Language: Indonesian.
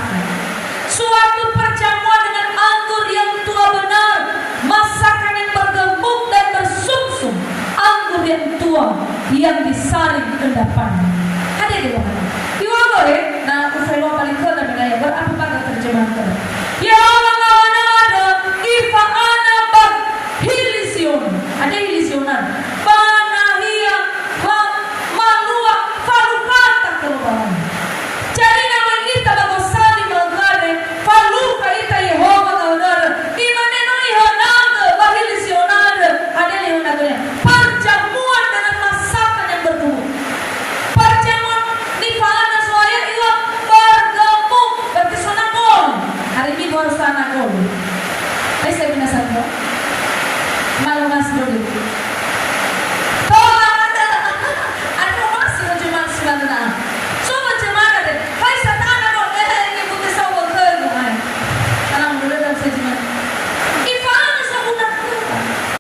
masakan. Suatu perjamuan dengan anggur yang tua benar, masakan yang bergemuk dan bersumsum, anggur yang tua yang disaring endapan. Ada di bawah. Iwago na ufelo paling ko na binaya apa pa terjemahan ko. Ya ada ifa ana bag hilision. Ada hilisionan. Panahia malua falukata keluaran. Jadi nama kita bagosali magare faluka ita Yehova kaudara. Imaneno ihonage bahilisionade. Ada ihonage. Perjamuan dengan masakan yang bertumbuh. Perjamuan di fana soya iwa bergemuk berarti sana gol. Hari ini baru sana gol. Ay saya binasan ko. Malumas dulu.